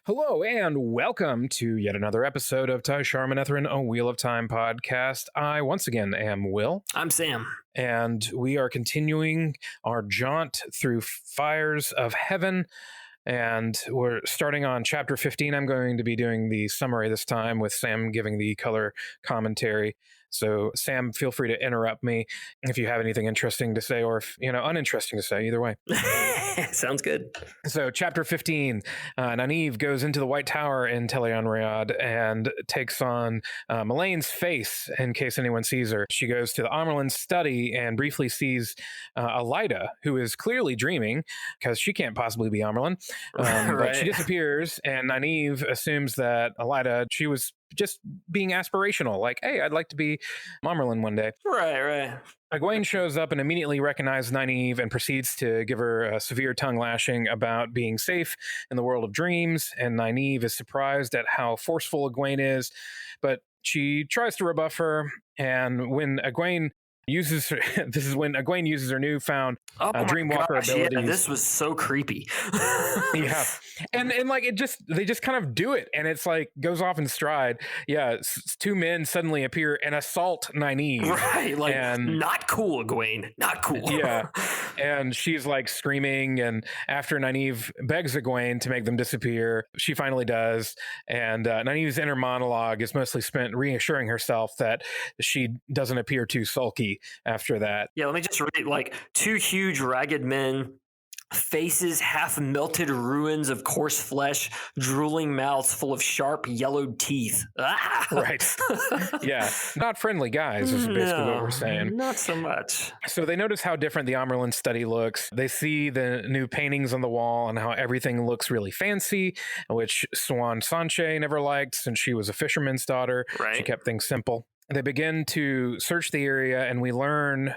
Hello and welcome to yet another episode of Tai'Shar a Wheel of Time podcast. I once again am Will. I'm Sam. And we are continuing our jaunt through Fires of Heaven. And we're starting on chapter 15. I'm going to be doing the summary this time with Sam giving the color commentary. So, Sam, feel free to interrupt me if you have anything interesting to say or if, uninteresting to say, either way. Sounds good. So, chapter 15, Nynaeve goes into the White Tower in Tai'Shar and takes on Melane's face in case anyone sees her. She goes to the Amerlin's study and briefly sees Elida, who is clearly dreaming because she can't possibly be Amerlin. Right. But she disappears, and Nynaeve assumes that Elida, she was just being aspirational, like, hey, I'd like to be Amerlin one day. Right. Egwene shows up and immediately recognizes Nynaeve and proceeds to give her a severe tongue lashing about being safe in the world of dreams, and Nynaeve is surprised at how forceful Egwene is, but she tries to rebuff her, and when Egwene uses her, this is when Egwene uses her newfound Dreamwalker abilities. Yeah, this was so creepy. Yeah, and like they just kind of do it, and it's like goes off in stride. Yeah, two men suddenly appear and assault Nynaeve. Right, like not cool, Egwene, not cool. Yeah, and she's like screaming, and after Nynaeve begs Egwene to make them disappear, she finally does. And Nynaeve's inner monologue is mostly spent reassuring herself that she doesn't appear too sulky after that. Yeah, let me just read, like, two huge ragged men, faces half melted ruins of coarse flesh, drooling mouths full of sharp yellowed teeth. Ah! Right. Yeah. Not friendly guys is basically what we're saying. Not so much. So they notice how different the Amerlin study looks. They see the new paintings on the wall and how everything looks really fancy, which Swan Sanche never liked since she was a fisherman's daughter. Right. She kept things simple. They begin to search the area, and we learn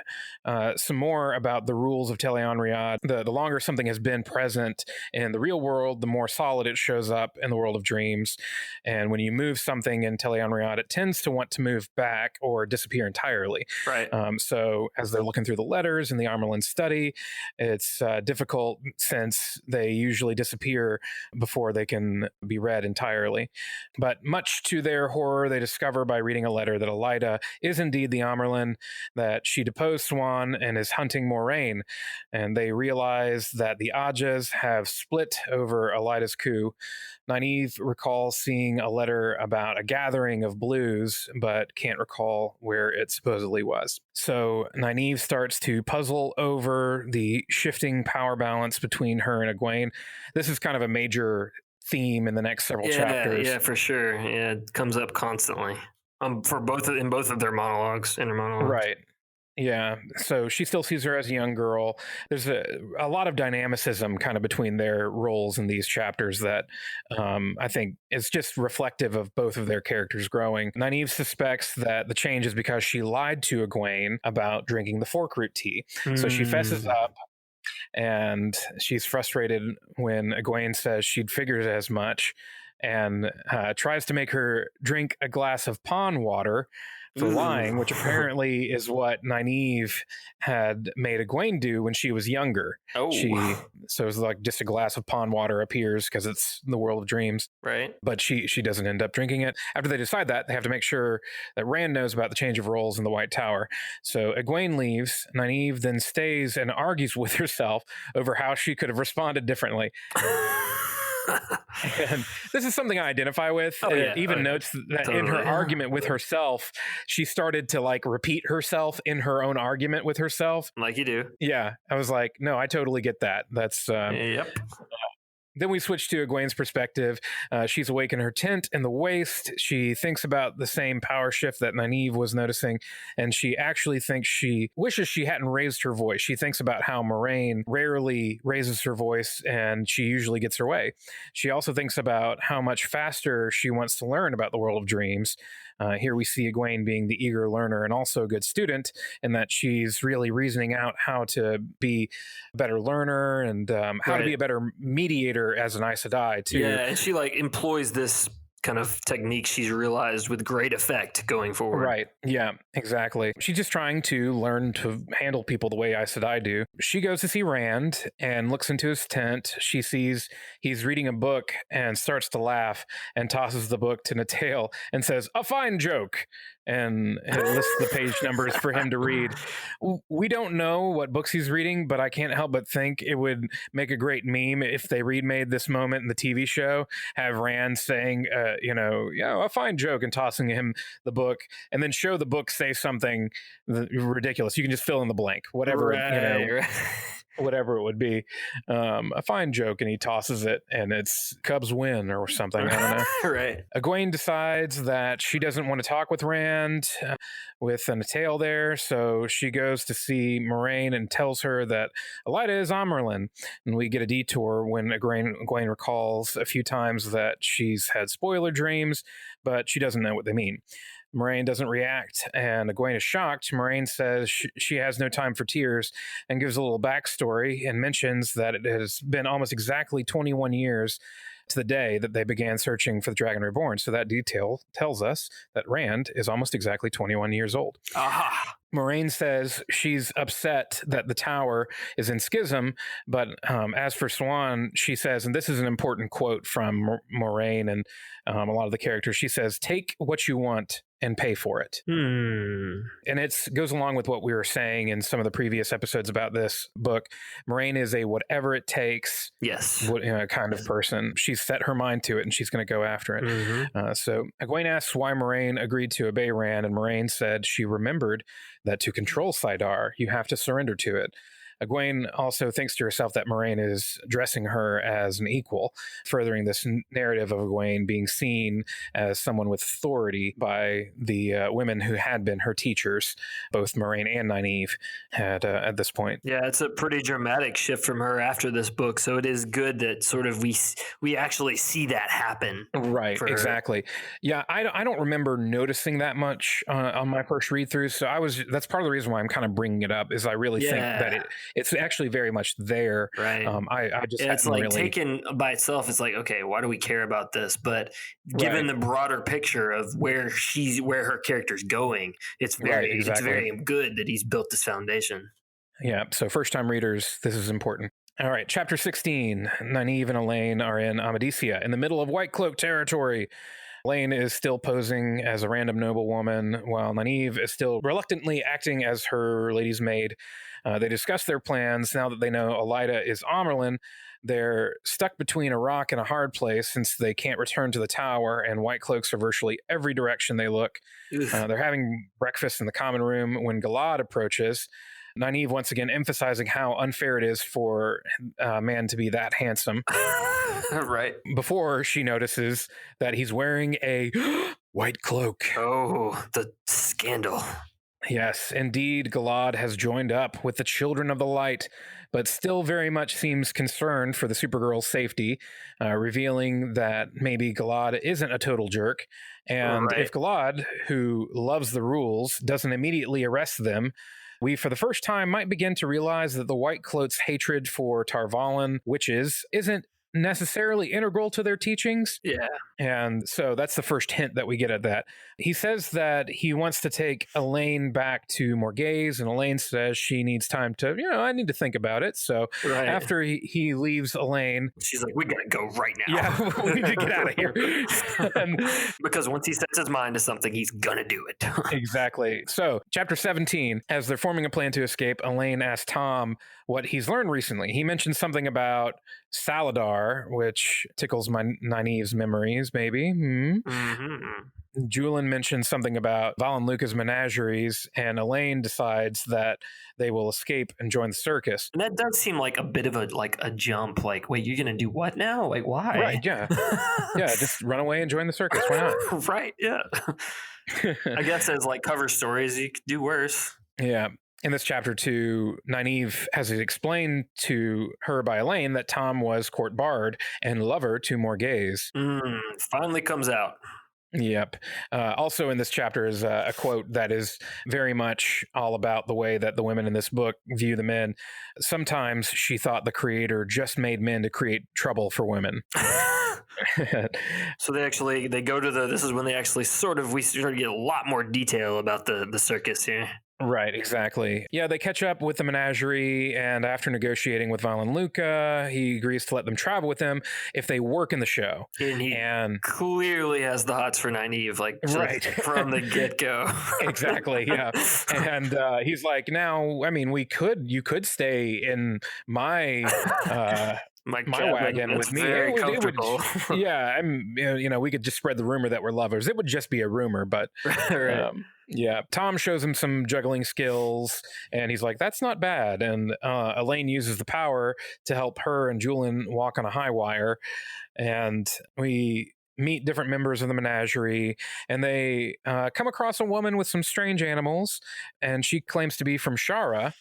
some more about the rules of Tai'Shar. The longer something has been present in the real world, the more solid it shows up in the world of dreams. And when you move something in Tai'Shar, it tends to want to move back or disappear entirely. Right. So as they're looking through the letters in the Amerlin study, it's difficult since they usually disappear before they can be read entirely. But much to their horror, they discover by reading a letter that Elida is indeed the Amerlin, that she deposed Swan and is hunting Moraine, and they realize that the Ajas have split over Elida's coup. Nynaeve recalls seeing a letter about a gathering of blues, but can't recall where it supposedly was. So Nynaeve starts to puzzle over the shifting power balance between her and Egwene. This is kind of a major theme in the next several chapters. Yeah, for sure. Yeah, it comes up constantly. In both of their monologues, inner monologues. Right. Yeah. So she still sees her as a young girl. There's a lot of dynamicism kind of between their roles in these chapters that I think is just reflective of both of their characters growing. Nynaeve suspects that the change is because she lied to Egwene about drinking the forkroot tea. So she fesses up. And she's frustrated when Egwene says she'd figured as much, and tries to make her drink a glass of pond water for lying, which apparently is what Nynaeve had made Egwene do when she was younger. Oh. So it's like just a glass of pond water appears because it's the world of dreams. Right. But she doesn't end up drinking it. After they decide that, they have to make sure that Rand knows about the change of roles in the White Tower. So Egwene leaves. Nynaeve then stays and argues with herself over how she could have responded differently. And this is something I identify with. Notes that in her argument with herself, she started to like repeat herself in her own argument with herself. Like you do. Yeah. I was like, no, I totally get that. That's yep. Then we switch to Egwene's perspective. She's awake in her tent in the waste. She thinks about the same power shift that Nynaeve was noticing, and she actually thinks she wishes she hadn't raised her voice. She thinks about how Moraine rarely raises her voice, and she usually gets her way. She also thinks about how much faster she wants to learn about the world of dreams. Here we see Egwene being the eager learner and also a good student, in that she's really reasoning out how to be a better learner and how to be a better mediator as an Aes Sedai too. Yeah, and she like employs this kind of technique she's realized with great effect going forward. Right. Yeah, exactly. She's just trying to learn to handle people the way Aes Sedai do. She goes to see Rand and looks into his tent. She sees he's reading a book and starts to laugh and tosses the book to Natale and says, "A fine joke." And it lists the page numbers for him to read. We don't know what books he's reading, but I can't help but think it would make a great meme if they remade this moment in the TV show, have Rand saying, a fine joke and tossing him the book, and then show the book say something ridiculous. You can just fill in the blank, whatever, Right. whatever it would be. A fine joke, and he tosses it, and it's Cubs win or something. I don't know. Right. Egwene decides that she doesn't want to talk with Rand with Natale there, so she goes to see Moraine and tells her that Elida is Amerlin. And we get a detour when Egwene recalls a few times that she's had spoiler dreams, but she doesn't know what they mean. Moraine doesn't react, and Egwene is shocked. Moraine says she has no time for tears and gives a little backstory and mentions that it has been almost exactly 21 years to the day that they began searching for the Dragon Reborn. So that detail tells us that Rand is almost exactly 21 years old. Aha. Moraine says she's upset that the tower is in schism, but as for Swan, she says, and this is an important quote from Moraine and a lot of the characters, she says, "Take what you want and pay for it." And it goes along with what we were saying in some of the previous episodes about this book. Moraine is a whatever it takes kind of person. She's set her mind to it, and she's going to go after it. So Egwene asks why Moraine agreed to obey Rand, and Moraine said she remembered that to control Saidar, you have to surrender to it. Egwene also thinks to herself that Moraine is addressing her as an equal, furthering this narrative of Egwene being seen as someone with authority by the women who had been her teachers, both Moraine and Nynaeve at this point. Yeah, it's a pretty dramatic shift from her after this book, so it is good that sort of we actually see that happen. Right, exactly. Yeah, I don't remember noticing that much on my first read through, so that's part of the reason why I'm kind of bringing it up, is I really think that it's actually very much there. Right. I just it's like really... taken by itself. It's like, okay, why do we care about this? But given the broader picture of where her character's going, it's very good that he's built this foundation. Yeah. So first time readers, this is important. All right. Chapter 16. Nynaeve and Elaine are in Amadicia in the middle of White Cloak territory. Elaine is still posing as a random noblewoman, while Nynaeve is still reluctantly acting as her lady's maid. They discuss their plans now that they know Elida is Amerlin. They're stuck between a rock and a hard place since they can't return to the tower, and white cloaks are virtually every direction they look. They're having breakfast in the common room when Galad approaches. Nynaeve once again emphasizing how unfair it is for a man to be that handsome. Right. Before she notices that he's wearing a white cloak. Oh, the scandal. Yes, indeed, Galad has joined up with the Children of the Light, but still very much seems concerned for the Supergirl's safety, revealing that maybe Galad isn't a total jerk. And if Galad, who loves the rules, doesn't immediately arrest them, we, for the first time, might begin to realize that the White Cloak's hatred for Tarvalin witches isn't necessarily integral to their teachings. Yeah. And so that's the first hint that we get at that. He says that he wants to take Elaine back to Morghese, and Elaine says she needs time to, I need to think about it. So after he leaves Elaine, she's like, we gotta go right now. Yeah, we need to get out of here. Because once he sets his mind to something, he's gonna do it. Exactly. So chapter 17, as they're forming a plan to escape, Elaine asks Tom what he's learned recently. He mentioned something about Saladar, which tickles my Nynaeve's memories, maybe. Julian mentions something about Val and Luca's menageries, and Elaine decides that they will escape and join the circus. And that does seem like a bit of a jump. Like, wait, you're gonna do what now? Like, why? Right, yeah. Yeah, just run away and join the circus. Why not? Right, yeah. I guess as cover stories, you could do worse. Yeah. In this chapter 2, Nynaeve has it explained to her by Elaine that Tom was court bard and lover to Morghese. Finally comes out. Yep. Also, in this chapter is a quote that is very much all about the way that the women in this book view the men. Sometimes she thought the creator just made men to create trouble for women. So they go to the this is when they actually we start to get a lot more detail about the circus here. Right, exactly. Yeah, they catch up with the menagerie, and after negotiating with Val and Luca, he agrees to let them travel with him if they work in the show. And he And clearly has the hots for Nynaeve, like right, just from the get go. exactly, yeah. And he's like, now, I mean, you could stay in my My my cabin, wagon it's with me. very It would, comfortable. yeah. We could just spread the rumor that we're lovers. It would just be a rumor, but Right. yeah. Tom shows him some juggling skills, and he's like, "That's not bad." And Elaine uses the power to help her and Julian walk on a high wire, and we meet different members of the menagerie, and they come across a woman with some strange animals, and she claims to be from Shara,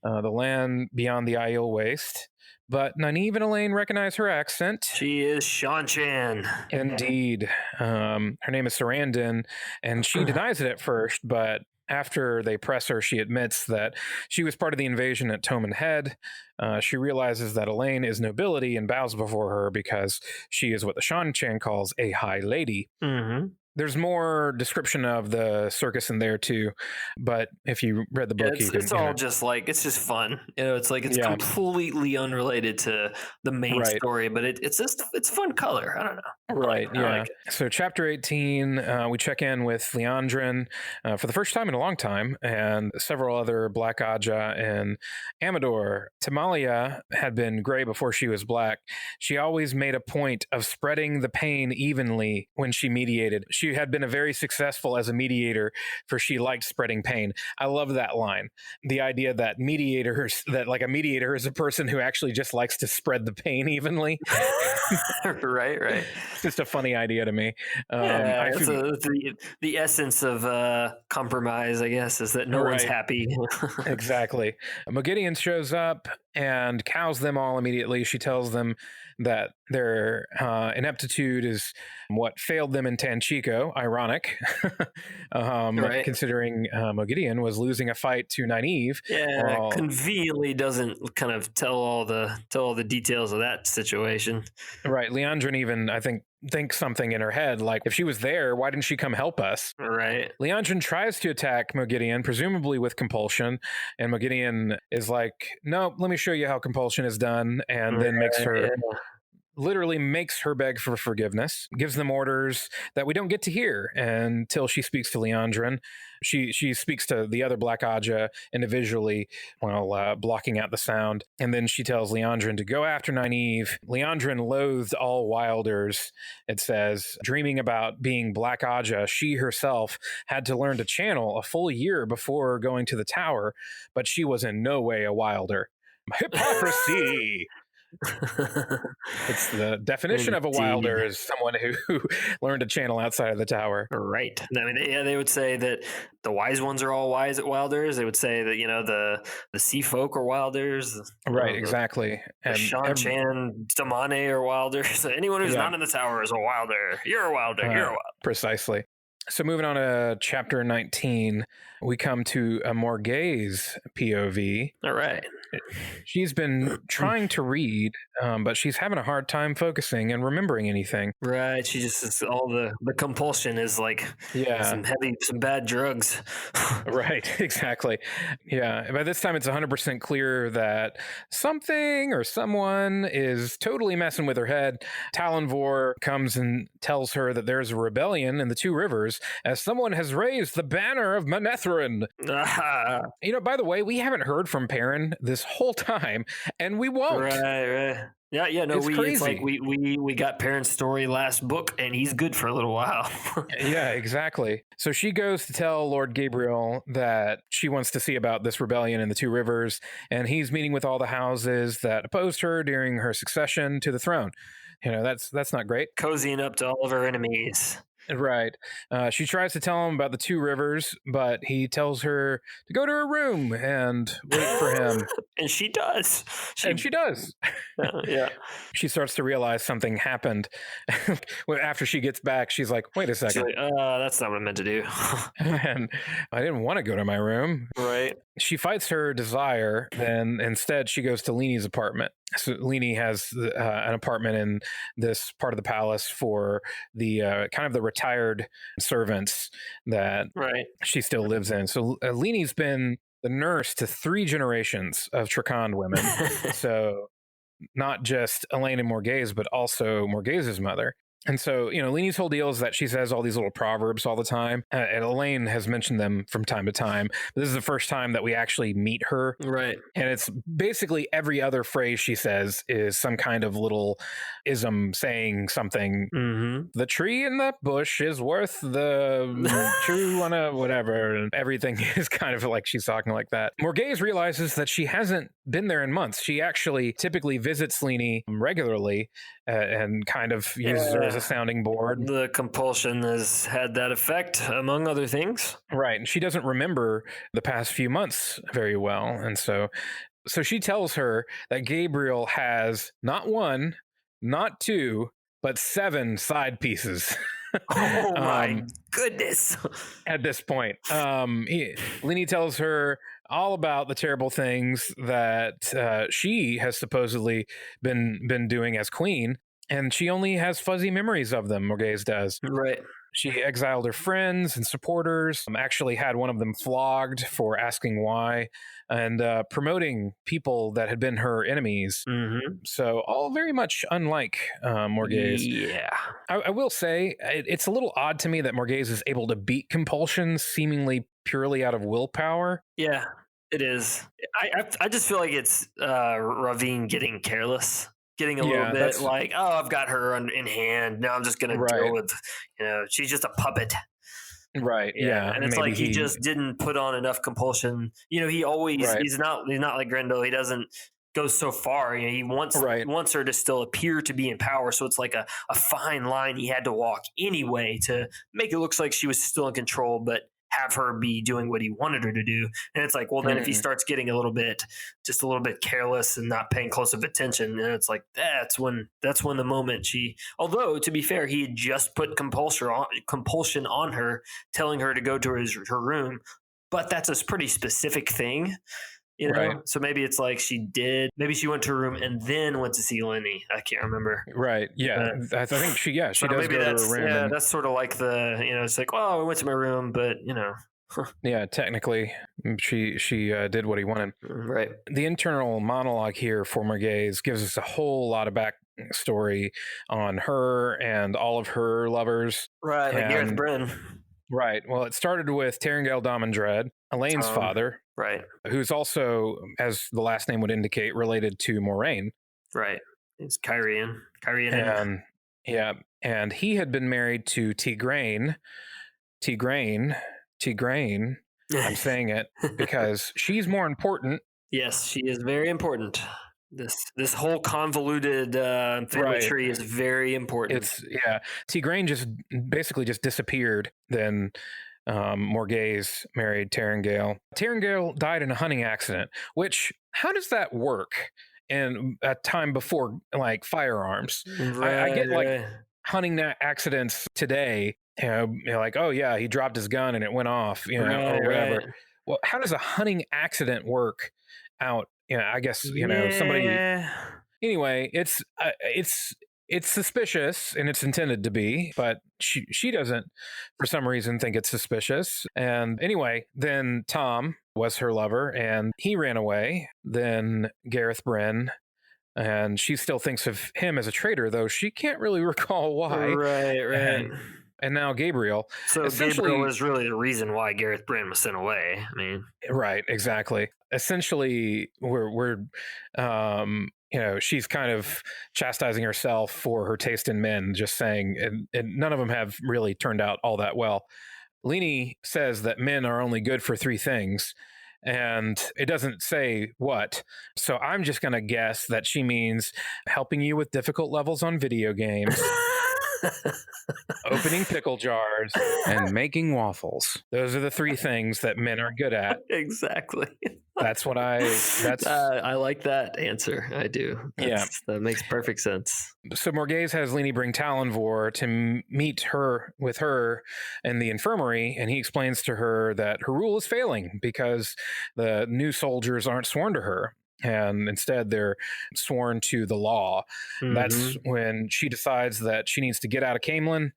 the land beyond the Aiel Waste. But Nynaeve and Elaine recognize her accent. She is Shan Chan. Indeed. Her name is Sarandon, and she denies it at first, but after they press her, she admits that she was part of the invasion at Toman Head. She realizes that Elaine is nobility and bows before her because she is what the Shan Chan calls a high lady. Mm-hmm. There's more description of the circus in there too, but if you read the book, It's all just like it's just fun. It's like it's Yeah. completely unrelated to the main Right. story, but it's fun color. I don't know. Right, I yeah. like it. So, chapter 18, we check in with Leandrin for the first time in a long time, and several other Black Aja and Amador. Tamalia had been gray before she was black. She always made a point of spreading the pain evenly when she mediated. She had been a very successful as a mediator, for she liked spreading pain. I love that line. The idea that like a mediator is a person who actually just likes to spread the pain evenly. Right. It's just a funny idea to me. Yeah, I it's feel- the essence of compromise, I guess, is that no one's Right. happy. Exactly. Mogideon shows up and cows them all immediately. She tells them that their ineptitude is what failed them in Tanchico. Ironic, Right. considering Mogideon was losing a fight to Nynaeve. Yeah, Well, conveniently doesn't kind of tell all the details of that situation. right. Leandrin even, I think, thinks something in her head, like, if she was there, why didn't she come help us? Right. Leandrin tries to attack Mogideon, presumably with compulsion, and Mogideon is like, "No, let me show you how compulsion is done," and then literally makes her beg for forgiveness, gives them orders that we don't get to hear until she speaks to Leandrin. She speaks to the other Black Aja individually while blocking out the sound, and then she tells Leandrin to go after Nynaeve. Leandrin loathed all wilders, it says. Dreaming about being Black Aja, she herself had to learn to channel a full year before going to the tower, but she was in no way a wilder. Hypocrisy! It's the definition of a wilder Indeed. is someone who learned to channel outside of the tower. Right. I mean, yeah, they would say that the wise ones are all wise at wilders. They would say that the sea folk are wilders. Right, The exactly. the And Shan Chan Damane are wilders. Anyone who's Yeah. not in the tower is a wilder. You're a wilder. You're a wilder. precisely. So moving on to chapter 19, we come to a Morgaze POV. All right. She's been trying to read, but she's having a hard time focusing and remembering anything. Right. She just it's all the compulsion is like Yeah. some bad drugs. Right, exactly. Yeah, by this time it's 100% clear that something or someone is totally messing with her head. Talonvor comes and tells her that there's a rebellion in the Two Rivers as someone has raised the banner of Manethrin. Ah, By the way, we haven't heard from Perrin this whole time, and we won't. right. Yeah. No, It's it's like crazy. we got Parent's story last book, and he's good for a little while. Yeah, exactly. So she goes to tell Lord Gabriel that she wants to see about this rebellion in the Two Rivers, and he's meeting with all the houses that opposed her during her succession to the throne. That's not great. Cozying up to all of our enemies. Right. She tries to tell him about the two rivers, but he tells her to go to her room and wait for him. And she does. And She, she does. yeah. She starts to realize something happened. After she gets back, she's like, wait a She's second. like, that's not what I meant to do. And I didn't want to go to my room. Right. She fights her desire, and instead she goes to Leanie's apartment. So Leanie has an apartment in this part of the palace for the kind of the retired servants that Right. she still lives in. So Leanie's been the nurse to 3 generations of Trakand women. So not just Elaine and Morghese, but also Morghese's mother. And so, Leanie's whole deal is that she says all these little proverbs all the time. And Elaine has mentioned them from time to time. But this is the first time that we actually meet her. Right. And it's basically every other phrase she says is some kind of little ism saying something. Mm-hmm. The tree in the bush is worth the true on a whatever. And everything is kind of like she's talking like that. Morghese realizes that she hasn't been there in months. She actually typically visits Leanie regularly and kind of uses her as a sounding board. The compulsion has had that effect, among other things. Right. And she doesn't remember the past few months very well. And so she tells her that Gabriel has not one, not two, but 7 side pieces. Oh my goodness. At this point, Leanie tells her all about the terrible things that she has supposedly been doing as queen, and she only has fuzzy memories of them. Morghese does. Right. She exiled her friends and supporters, actually had one of them flogged for asking why, and promoting people that had been her enemies. Mm-hmm. So all very much unlike Morghese. Yeah. I will say it's a little odd to me that Morghese is able to beat compulsion seemingly purely out of willpower. Yeah, it is. I just feel like it's Ravine getting careless. Getting a little bit like, oh, I've got her in hand. Now I'm just going to deal with, she's just a puppet. Right. Yeah. And it's like he just didn't put on enough compulsion. He always, he's not like Grendel. He doesn't go so far. He wants her to still appear to be in power. So it's like a fine line he had to walk anyway to make it look like she was still in control, but have her be doing what he wanted her to do. And it's like, well, then if he starts getting just a little bit careless and not paying close of attention, then it's like, that's when the moment although to be fair, he had just put compulsion on her, telling her to go to her room, but that's a pretty specific thing. Right. So maybe it's like maybe she went to her room and then went to see Lenny. I can't remember. Right. Yeah. I think she does go to her room. Yeah, that's sort of like it's like, oh, I went to my room, but Yeah, technically she did what he wanted. Right. The internal monologue here for Morghese gives us a whole lot of backstory on her and all of her lovers. Right, like Gareth Bryn. Right. Well, it started with Terengale Damondred, Elaine's father. Right. Who's also, as the last name would indicate, related to Moraine. Right. It's Kyrian. And he had been married to Tigraine. I'm saying it because she's more important. Yes, she is very important. This whole convoluted family tree is very important. Tigraine just basically disappeared. Then Morghese married Terengale. Terengale died in a hunting accident, which, how does that work in a time before like firearms? I get like hunting accidents today, like, oh yeah, he dropped his gun and it went off, or whatever. Right. Well, how does a hunting accident work out? I guess, somebody. Anyway, it's suspicious, and it's intended to be, but she doesn't, for some reason, think it's suspicious. And anyway, then Tom was her lover, and he ran away. Then Gareth Bryn, and she still thinks of him as a traitor, though she can't really recall why. Right. And now Gabriel. So Gabriel is really the reason why Gareth Bryn was sent away. I mean, right, exactly. Essentially, we're she's kind of chastising herself for her taste in men, just saying, and none of them have really turned out all that well. Leanie says that men are only good for 3 things, and it doesn't say what. So I'm just going to guess that she means helping you with difficult levels on video games, Opening pickle jars and making waffles. Those are the three things that men are good at. Exactly. That's what I like that answer. I do. That makes perfect sense. So Morghese has Leni bring Talonvor to meet with her in the infirmary, and he explains to her that her rule is failing because the new soldiers aren't sworn to her, and instead they're sworn to the law. Mm-hmm. That's when she decides that she needs to get out of Camelin.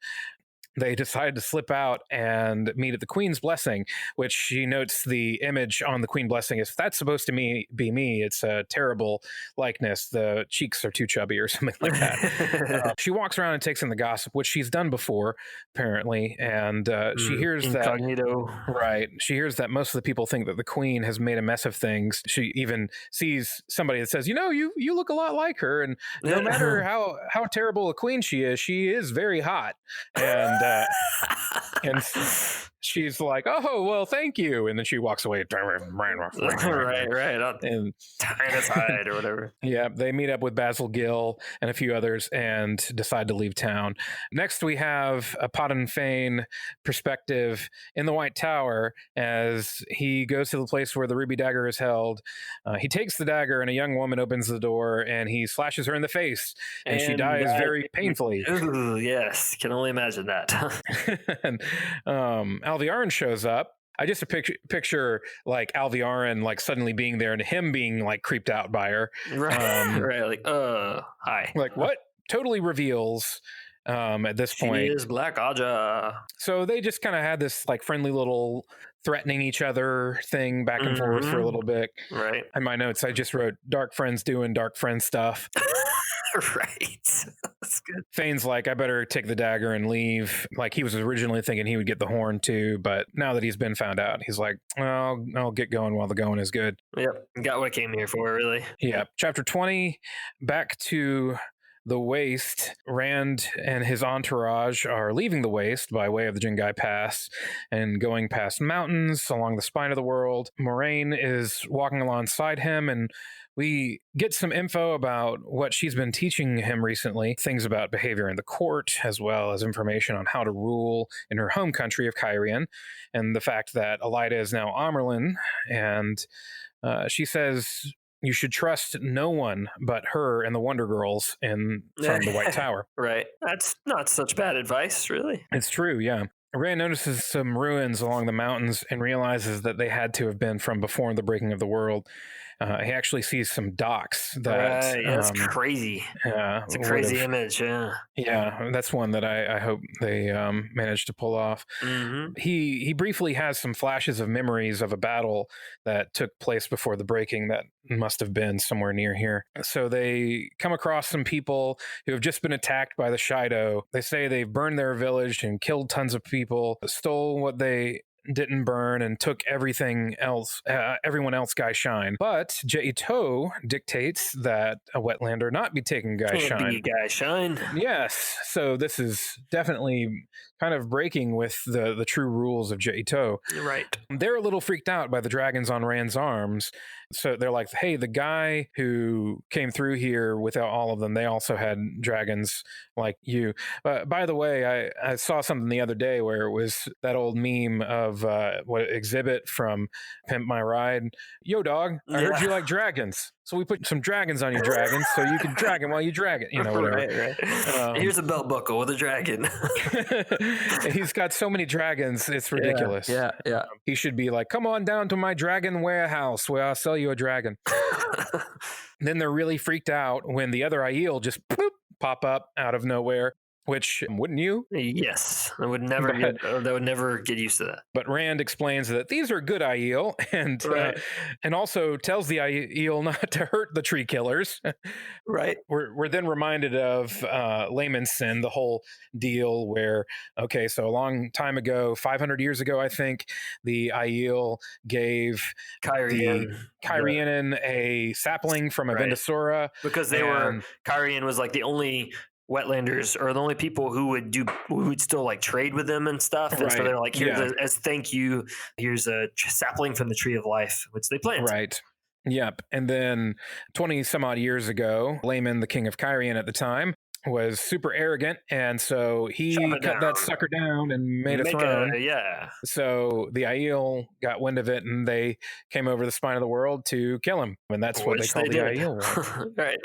They decide to slip out and meet at the Queen's Blessing, which she notes the image on the Queen Blessing. If that's supposed to be me, it's a terrible likeness. The cheeks are too chubby or something like that. She walks around and takes in the gossip, which she's done before, apparently. And she hears incognito. Right. She hears that most of the people think that the Queen has made a mess of things. She even sees somebody that says, you look a lot like her. And no matter how terrible a queen she is very hot. And she's like, oh, well, thank you. And then she walks away. Right. And tying aside or whatever. Yeah. They meet up with Basil Gill and a few others and decide to leave town. Next, we have a Podden Fane perspective in the White Tower as he goes to the place where the ruby dagger is held. He takes the dagger and a young woman opens the door and he slashes her in the face and she dies very painfully. Ooh, yes. Can only imagine that. And Alviarin shows up. I just picture like Alviarin like suddenly being there and him being like creeped out by her. Right. Like, hi. Like what? Totally reveals at this point. She is Black Aja. So they just kind of had this like friendly little threatening each other thing back and forth for a little bit. Right. In my notes, I just wrote dark friends doing dark friend stuff. Right. That's good. Fane's like, I better take the dagger and leave. Like he was originally thinking he would get the horn too, but now that he's been found out, he's like, well, I'll get going while the going is good. Yep. Got what I came here for, really. Yeah. Chapter 20, back to the Waste. Rand and his entourage are leaving the Waste by way of the Jingai Pass and going past mountains along the spine of the world. Moraine is walking alongside him, and we get some info about what she's been teaching him recently, things about behavior in the court, as well as information on how to rule in her home country of Cairhien, and the fact that Elaida is now Amyrlin. And she says you should trust no one but her and the Wonder Girls from the White Tower. Right. That's not such bad advice, really. It's true, yeah. Rand notices some ruins along the mountains and realizes that they had to have been from before the breaking of the world. He actually sees some docks that that's crazy. Yeah, it's a crazy image. Yeah, that's one that I hope they managed to pull off. Mm-hmm. He briefly has some flashes of memories of a battle that took place before the breaking that must have been somewhere near here. So they come across some people who have just been attacked by the Shido. They say they've burned their village and killed tons of people, stole what they didn't burn, and took everything else, everyone else Guy Shine. But Je'ito dictates that a wetlander not be taking Guy Shine. Can't be Guy Shine. Yes. So this is definitely kind of breaking with the true rules of Je'ito. Right. They're a little freaked out by the dragons on Rand's arms. So they're like, hey, the guy who came through here without all of them, they also had dragons like you. By the way, I saw something the other day where it was that old meme of what Exhibit from Pimp My Ride. Yo, dog, I heard you like dragons. So we put some dragons on your dragons so you can drag it while you drag it, whatever. Right. Here's a belt buckle with a dragon. He's got so many dragons, it's ridiculous. Yeah. He should be like, come on down to my dragon warehouse where I'll sell you a dragon. Then they're really freaked out when the other Aiel just pop up out of nowhere. Which, wouldn't you? Yes, I would never get used to that. But Rand explains that these are good Aiel, and also tells the Aiel not to hurt the tree killers. Right. We're then reminded of Layman's Sin, the whole deal where, okay, so a long time ago, 500 years ago, I think, the Aiel gave Cairhienin a sapling from a Vendosura. Because Cairhien was like the only wetlanders or the only people who would still like trade with them and stuff. And so they're like, as thank you, here's a sapling from the tree of life, which they planted. Right. Yep. And then 20 some odd years ago, Layman, the king of Cairhien at the time, was super arrogant, and so he cut that sucker down and made a throne. So the Aiel got wind of it, and they came over the spine of the world to kill him, and that's what they call the Aiel War. Right.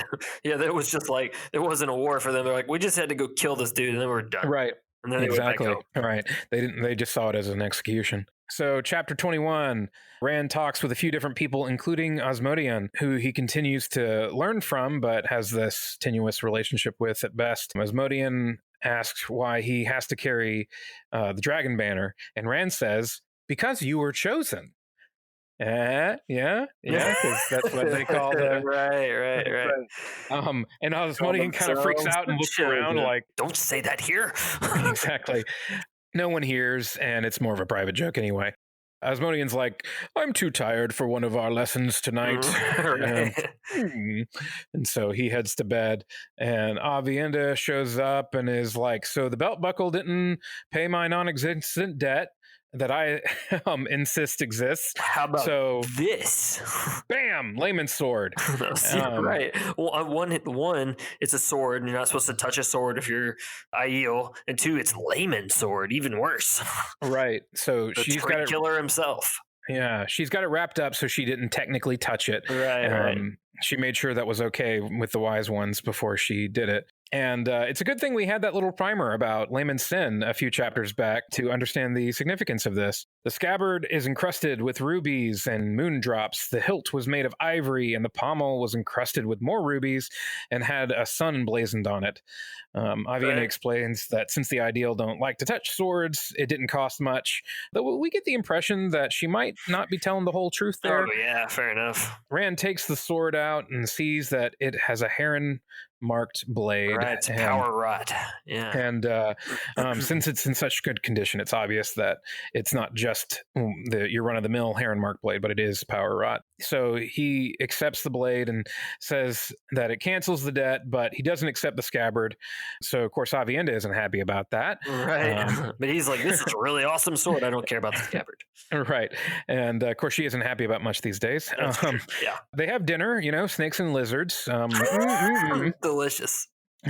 Yeah, that was just like, it wasn't a war for them. They're like, we just had to go kill this dude, and then we're done. Right. And then exactly. Right. They didn't. They just saw it as an execution. So, chapter 21, Rand talks with a few different people, including Asmodean, who he continues to learn from, but has this tenuous relationship with at best. Asmodean asks why he has to carry the dragon banner, and Rand says, "Because you were chosen." Yeah, because that's what they call the right. And Asmodean kind of freaks out and looks around like, "Don't say that here." Exactly. No one hears, and it's more of a private joke anyway. Asmodean's like, "I'm too tired for one of our lessons tonight." And so he heads to bed, and Avienda shows up and is like, "So the belt buckle didn't pay my non-existent debt that I insist exists. How about this?" Bam! Layman's sword. Right. Well, one, it's a sword, and you're not supposed to touch a sword if you're Aiel. And two, it's Layman's sword, even worse. Right. So she's got it. Killer himself. Yeah, she's got it wrapped up so she didn't technically touch it. Right. She made sure that was okay with the wise ones before she did it. And it's a good thing we had that little primer about Layman's sin a few chapters back to understand the significance of this. The scabbard is encrusted with rubies and moon drops. The hilt was made of ivory, and the pommel was encrusted with more rubies and had a sun emblazoned on it. Avienda explains that since the Ideal don't like to touch swords, it didn't cost much. Though we get the impression that she might not be telling the whole truth there. Oh, yeah, fair enough. Rand takes the sword out and sees that it has a heron marked blade. Right, it's power rot. Yeah. And since it's in such good condition, it's obvious that it's not just your run-of-the-mill heron marked blade, but it is power rot. So he accepts the blade and says that it cancels the debt, but he doesn't accept the scabbard. So, of course, Avienda isn't happy about that. Right. But he's like, this is a really awesome sword. I don't care about the scabbard. Right. And, of course, she isn't happy about much these days. Yeah. They have dinner, snakes and lizards. Delicious.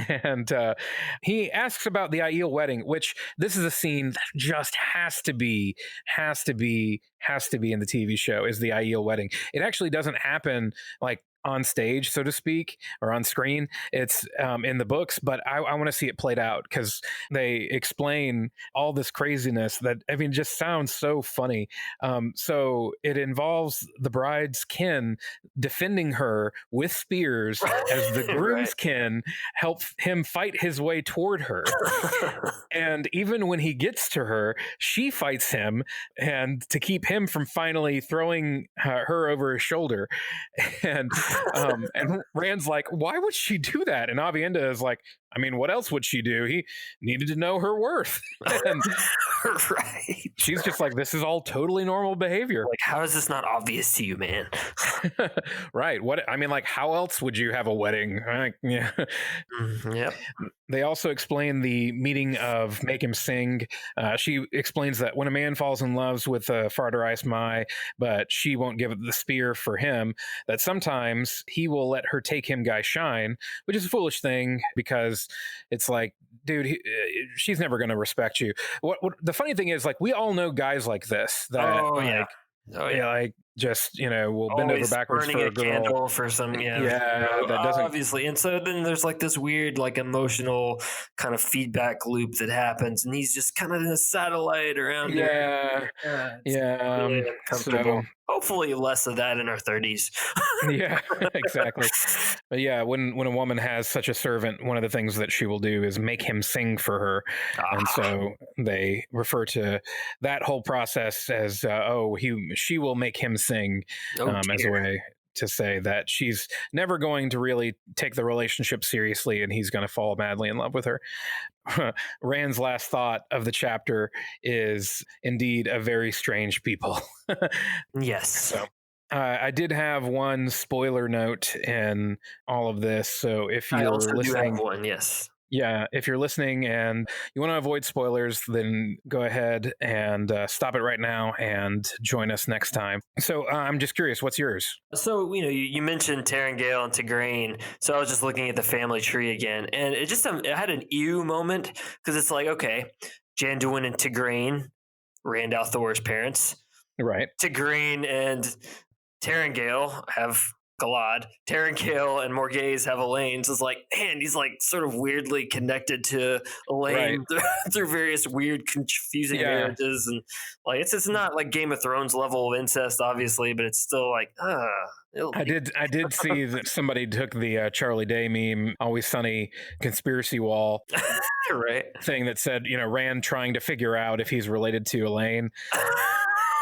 And he asks about the Aiel wedding, which this is a scene that just has to be in the TV show, is the Aiel wedding. It actually doesn't happen like on stage, so to speak, or on screen. It's in the books, but I want to see it played out because they explain all this craziness that, I mean, just sounds so funny. So it involves the bride's kin defending her with spears as the groom's kin help him fight his way toward her. And even when he gets to her, she fights him, and to keep him from finally throwing her over his shoulder. And Rand's like, why would she do that? And Avienda is like, I mean, what else would she do? He needed to know her worth. And right. She's just like, this is all totally normal behavior. Like, how is this not obvious to you, man? Right. What, I mean, like, how else would you have a wedding? Yeah. Yep. They also explain the meaning of make him sing. She explains that when a man falls in love with Farder Ice Mai, but she won't give the spear for him, that sometimes he will let her take him guy shine, which is a foolish thing because it's like, dude, she's never going to respect you. What the funny thing is, like, we all know guys like this that like just will bend over backwards for a girl, candle for some that doesn't, obviously. And so then there's like this weird like emotional kind of feedback loop that happens, and he's just kind of in a satellite around her. Really uncomfortable. So, hopefully less of that in our 30s. Yeah, exactly. But yeah, when a woman has such a servant, one of the things that she will do is make him sing for her. And so they refer to that whole process as she will make him sing, as a way to say that she's never going to really take the relationship seriously, and he's going to fall madly in love with her. Rand's last thought of the chapter is indeed a very strange people. Yes. So I did have one spoiler note in all of this. So if you're listening, one, yes. Yeah, if you're listening and you want to avoid spoilers, then go ahead and stop it right now and join us next time. So I'm just curious, what's yours? So, you mentioned Terengale and Tigraine. So I was just looking at the family tree again, and it had an ew moment because it's like, okay, Janduin and Tigraine, Rand Thor's parents. Right. Tigraine and Terengale have Galad. Terengale and Morghese have Elaine. So it's like, man, he's like sort of weirdly connected to Elaine through various weird, confusing marriages, and like it's not like Game of Thrones level of incest, obviously, but it's still like, I did see that somebody took the Charlie Day meme, Always Sunny conspiracy wall thing that said, Rand trying to figure out if he's related to Elaine.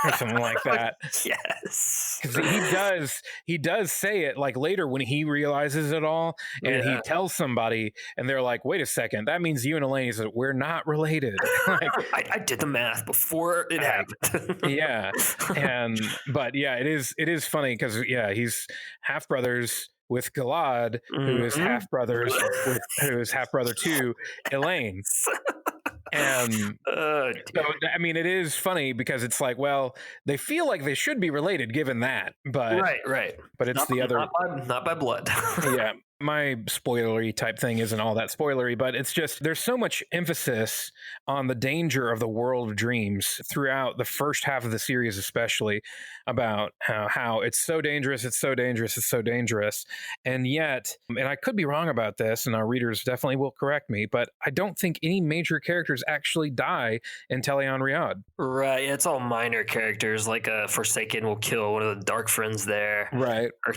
Or something like that. Yes, because he does say it like later when he realizes it all, and he tells somebody, and they're like, "Wait a second, that means you and Elaine." He says, "We're not related." Like, I did the math before it happened. But it is funny because he's half brothers with Galad, who is half brothers who is half brother to Elaine. And so, I mean, it is funny because it's like, well, they feel like they should be related given that, but right. But it's not by blood. Yeah. My spoilery type thing isn't all that spoilery, but it's just there's so much emphasis on the danger of the world of dreams throughout the first half of the series, especially about how it's so dangerous, it's so dangerous, it's so dangerous. And yet, and I could be wrong about this, and our readers definitely will correct me, but I don't think any major characters actually die in Teleon-Riyadh. Right. Yeah, it's all minor characters, like Forsaken will kill one of the dark friends there. Right. Or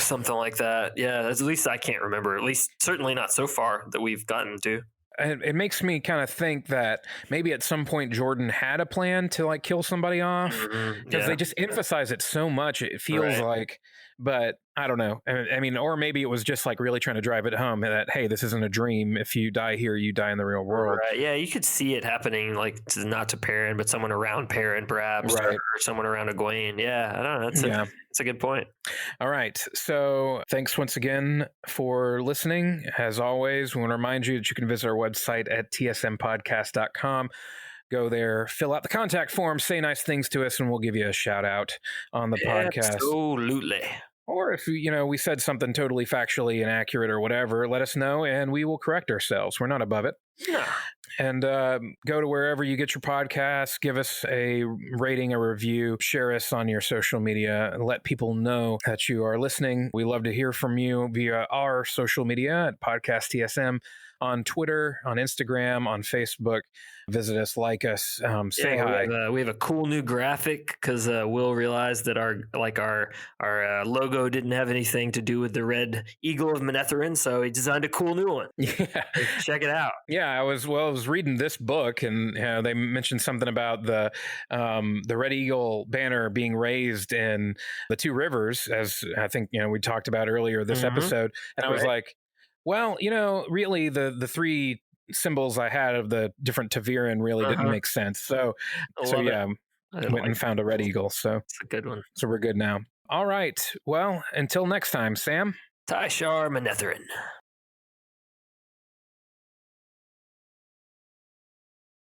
something like that. Yeah, at least I can't remember. At least certainly not so far that we've gotten to. And it makes me kind of think that maybe at some point Jordan had a plan to like kill somebody off because they just emphasize it so much. It feels like, but I don't know. I mean, or maybe it was just like really trying to drive it home that, hey, this isn't a dream. If you die here, you die in the real world. Right. Yeah, you could see it happening, like not to Perrin, but someone around Perrin, perhaps, or someone around Egwene. Yeah, I don't know. That's a good point. All right. So thanks once again for listening. As always, we want to remind you that you can visit our website at tsmpodcast.com. Go there, fill out the contact form, say nice things to us, and we'll give you a shout out on the podcast. Absolutely. Or if we said something totally factually inaccurate or whatever, let us know and we will correct ourselves. We're not above it. No. And go to wherever you get your podcasts, give us a rating, a review, share us on your social media, and let people know that you are listening. We love to hear from you via our social media at Podcast TSM, on Twitter, on Instagram, on Facebook. Visit us, like us, say hi. We have a cool new graphic because Will realized that our logo didn't have anything to do with the red eagle of Manetheren, so he designed a cool new one. Yeah, check it out. Yeah, I was reading this book, and they mentioned something about the red eagle banner being raised in the two rivers, as I think we talked about earlier this episode, and I was like, well, really the three symbols I had of the different Taviran really didn't make sense. So yeah, I went and found a red eagle. So it's a good one. So we're good now. All right. Well, until next time, Sam. Tai'Shar Manetheren.